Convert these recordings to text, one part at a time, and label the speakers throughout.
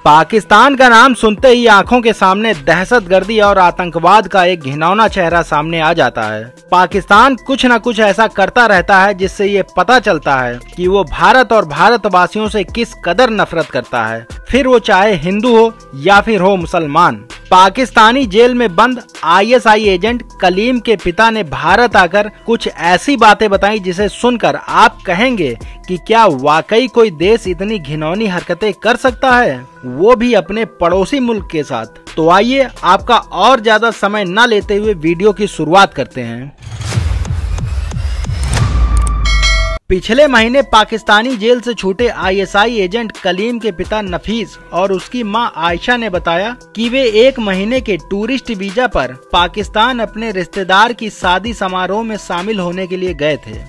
Speaker 1: पाकिस्तान का नाम सुनते ही आंखों के सामने दहशतगर्दी और आतंकवाद का एक घिनौना चेहरा सामने आ जाता है। पाकिस्तान कुछ न कुछ ऐसा करता रहता है जिससे ये पता चलता है कि वो भारत और भारतवासियों से किस कदर नफरत करता है, फिर वो चाहे हिंदू हो या फिर हो मुसलमान। पाकिस्तानी जेल में बंद ISI एजेंट कलीम के पिता ने भारत आकर कुछ ऐसी बातें बताई जिसे सुनकर आप कहेंगे कि क्या वाकई कोई देश इतनी घिनौनी हरकतें कर सकता है, वो भी अपने पड़ोसी मुल्क के साथ। तो आइए आपका और ज्यादा समय न लेते हुए वीडियो की शुरुआत करते हैं। पिछले महीने पाकिस्तानी जेल से छूटे ISI एजेंट कलीम के पिता नफीस और उसकी मां आयशा ने बताया कि वे 1 महीने के टूरिस्ट वीजा पर पाकिस्तान अपने रिश्तेदार की शादी समारोह में शामिल होने के लिए गए थे।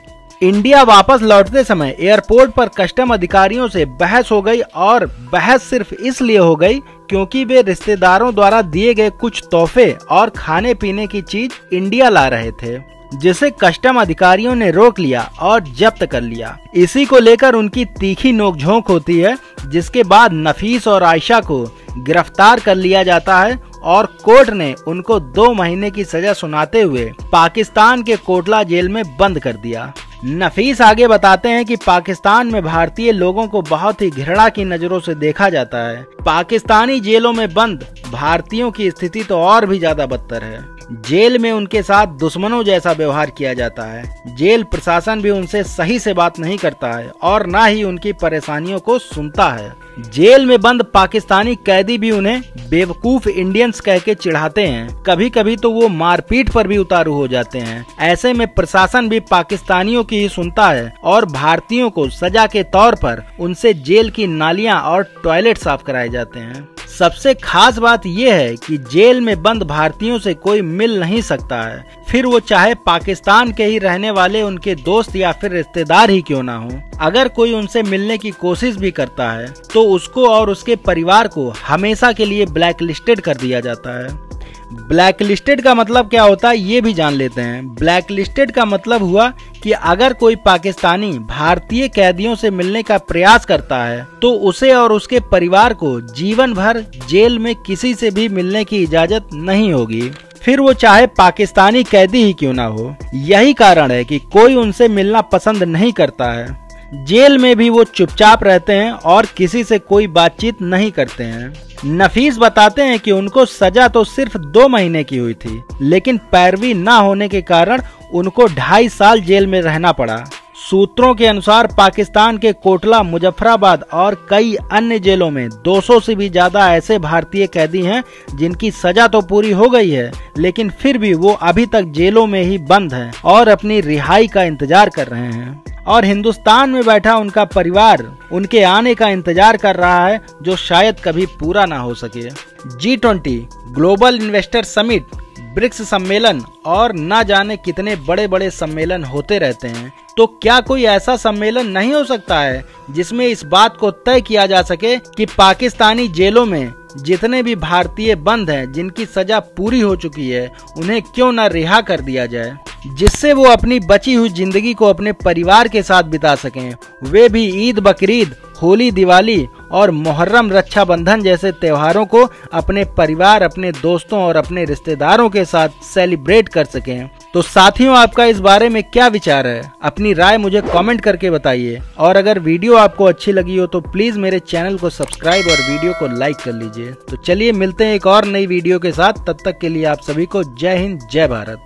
Speaker 1: इंडिया वापस लौटते समय एयरपोर्ट पर कस्टम अधिकारियों से बहस हो गई और बहस सिर्फ इसलिए हो गई क्योंकि वे रिश्तेदारों द्वारा दिए गए कुछ तोहफे और खाने पीने की चीज इंडिया ला रहे थे, जिसे कस्टम अधिकारियों ने रोक लिया और जब्त कर लिया। इसी को लेकर उनकी तीखी नोकझोंक होती है, जिसके बाद नफीस और आयशा को गिरफ्तार कर लिया जाता है और कोर्ट ने उनको 2 महीने की सजा सुनाते हुए पाकिस्तान के कोटला जेल में बंद कर दिया। नफीस आगे बताते हैं कि पाकिस्तान में भारतीय लोगों को बहुत ही घृणा की नजरों से देखा जाता है। पाकिस्तानी जेलों में बंद भारतीयों की स्थिति तो और भी ज्यादा बदतर है। जेल में उनके साथ दुश्मनों जैसा व्यवहार किया जाता है। जेल प्रशासन भी उनसे सही से बात नहीं करता है और ना ही उनकी परेशानियों को सुनता है। जेल में बंद पाकिस्तानी कैदी भी उन्हें बेवकूफ इंडियंस कह के चिढ़ाते हैं। कभी कभी तो वो मारपीट पर भी उतारू हो जाते हैं। ऐसे में प्रशासन भी पाकिस्तानियों की ही सुनता है और भारतीयों को सजा के तौर पर उनसे जेल की नालियां और टॉयलेट साफ कराए जाते हैं। सबसे खास बात यह है कि जेल में बंद भारतीयों से कोई मिल नहीं सकता है, फिर वो चाहे पाकिस्तान के ही रहने वाले उनके दोस्त या फिर रिश्तेदार ही क्यों ना हो। अगर कोई उनसे मिलने की कोशिश भी करता है तो उसको और उसके परिवार को हमेशा के लिए ब्लैक लिस्टेड कर दिया जाता है। ब्लैक लिस्टेड का मतलब क्या होता है ये भी जान लेते हैं। ब्लैक लिस्टेड का मतलब हुआ कि अगर कोई पाकिस्तानी भारतीय कैदियों से मिलने का प्रयास करता है तो उसे और उसके परिवार को जीवन भर जेल में किसी से भी मिलने की इजाजत नहीं होगी, फिर वो चाहे पाकिस्तानी कैदी ही क्यों ना हो। यही कारण है कि कोई उनसे मिलना पसंद नहीं करता है। जेल में भी वो चुपचाप रहते हैं और किसी से कोई बातचीत नहीं करते हैं। नफीस बताते हैं कि उनको सजा तो सिर्फ 2 महीने की हुई थी, लेकिन पैरवी न होने के कारण उनको 2.5 साल जेल में रहना पड़ा। सूत्रों के अनुसार पाकिस्तान के कोटला, मुजफ्फराबाद और कई अन्य जेलों में 200 से भी ज्यादा ऐसे भारतीय कैदी हैं जिनकी सजा तो पूरी हो गई है, लेकिन फिर भी वो अभी तक जेलों में ही बंद हैं और अपनी रिहाई का इंतजार कर रहे हैं। और हिंदुस्तान में बैठा उनका परिवार उनके आने का इंतजार कर रहा है, जो शायद कभी पूरा ना हो सके। G20 global investor summit, BRICS सम्मेलन और न जाने कितने बड़े बड़े सम्मेलन होते रहते हैं, तो क्या कोई ऐसा सम्मेलन नहीं हो सकता है जिसमें इस बात को तय किया जा सके कि पाकिस्तानी जेलों में जितने भी भारतीय बंद हैं जिनकी सजा पूरी हो चुकी है, उन्हें क्यों न रिहा कर दिया जाए, जिससे वो अपनी बची हुई जिंदगी को अपने परिवार के साथ बिता सकें। वे भी ईद, बकरीद, होली, दिवाली और मुहर्रम, रक्षाबंधन जैसे त्योहारों को अपने परिवार, अपने दोस्तों और अपने रिश्तेदारों के साथ सेलिब्रेट कर सकें। तो साथियों, आपका इस बारे में क्या विचार है? अपनी राय मुझे कमेंट करके बताइए और अगर वीडियो आपको अच्छी लगी हो तो प्लीज मेरे चैनल को सब्सक्राइब और वीडियो को लाइक कर लीजिए। तो चलिए मिलते हैं एक और नई वीडियो के साथ। तब तक के लिए आप सभी को जय हिंद, जय भारत।